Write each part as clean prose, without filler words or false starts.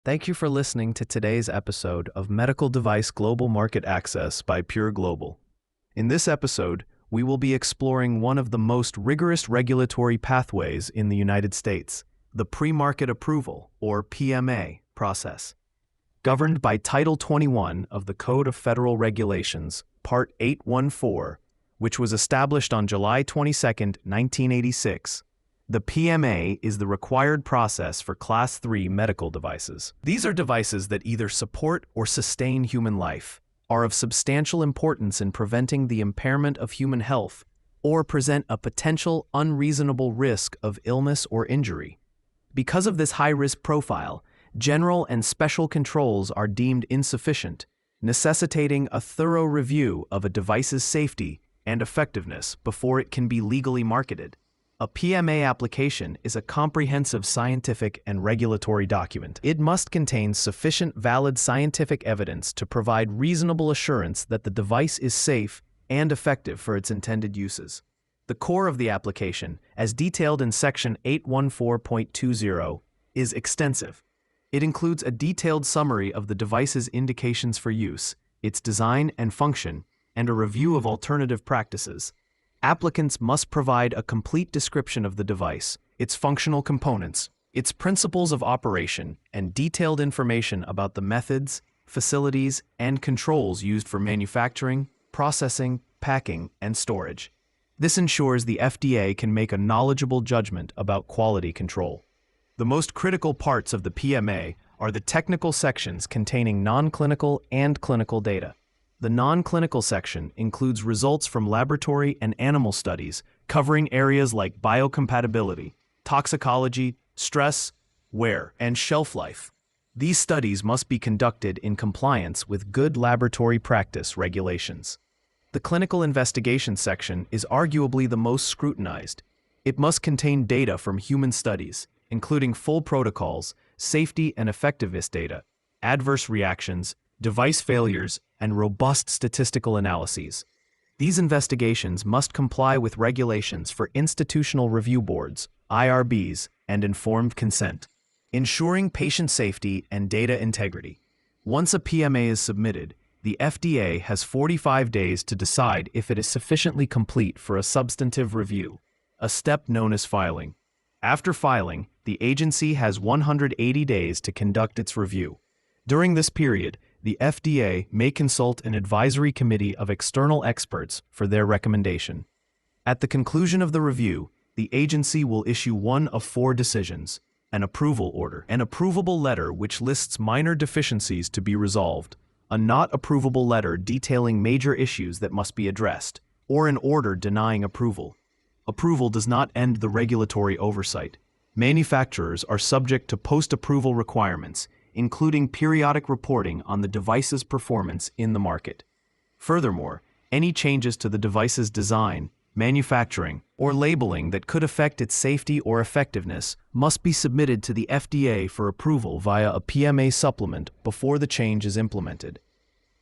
Thank you for listening to today's episode of Medical Device Global Market Access by Pure Global. In this episode, we will be exploring one of the most rigorous regulatory pathways in the United States, the Premarket Approval, or PMA, process. Governed by Title 21 of the Code of Federal Regulations, Part 814, which was established on July 22, 1986, the PMA is the required process for Class 3 medical devices. These are devices that either support or sustain human life, are of substantial importance in preventing the impairment of human health, or present a potential unreasonable risk of illness or injury. Because of this high-risk profile, general and special controls are deemed insufficient, necessitating a thorough review of a device's safety and effectiveness before it can be legally marketed. A PMA application is a comprehensive scientific and regulatory document. It must contain sufficient valid scientific evidence to provide reasonable assurance that the device is safe and effective for its intended uses. The core of the application, as detailed in Section 814.20, is extensive. It includes a detailed summary of the device's indications for use, its design and function, and a review of alternative practices. Applicants must provide a complete description of the device, its functional components, its principles of operation, and detailed information about the methods, facilities, and controls used for manufacturing, processing, packing, and storage. This ensures the FDA can make a knowledgeable judgment about quality control. The most critical parts of the PMA are the technical sections containing non-clinical and clinical data. The non-clinical section includes results from laboratory and animal studies covering areas like biocompatibility, toxicology, stress, wear, and shelf life. These studies must be conducted in compliance with good laboratory practice regulations. The clinical investigation section is arguably the most scrutinized. It must contain data from human studies, including full protocols, safety and effectiveness data, adverse reactions, device failures, and robust statistical analyses. These investigations must comply with regulations for institutional review boards, IRBs, and informed consent, ensuring patient safety and data integrity. Once a PMA is submitted, the FDA has 45 days to decide if it is sufficiently complete for a substantive review, a step known as filing. After filing, the agency has 180 days to conduct its review. During this period, the FDA may consult an advisory committee of external experts for their recommendation. At the conclusion of the review, the agency will issue one of four decisions: an approval order, an approvable letter which lists minor deficiencies to be resolved, a not approvable letter detailing major issues that must be addressed, or an order denying approval. Approval does not end the regulatory oversight. Manufacturers are subject to post-approval requirements, including periodic reporting on the device's performance in the market. Furthermore, any changes to the device's design, manufacturing, or labeling that could affect its safety or effectiveness must be submitted to the FDA for approval via a PMA supplement before the change is implemented.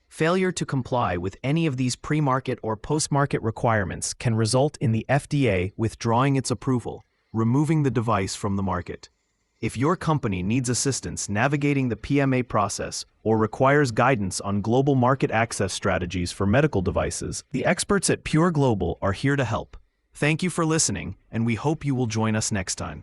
Failure to comply with any of these pre-market or post-market requirements can result in the FDA withdrawing its approval, removing the device from the market. If your company needs assistance navigating the PMA process or requires guidance on global market access strategies for medical devices, the experts at Pure Global are here to help. Thank you for listening, and we hope you will join us next time.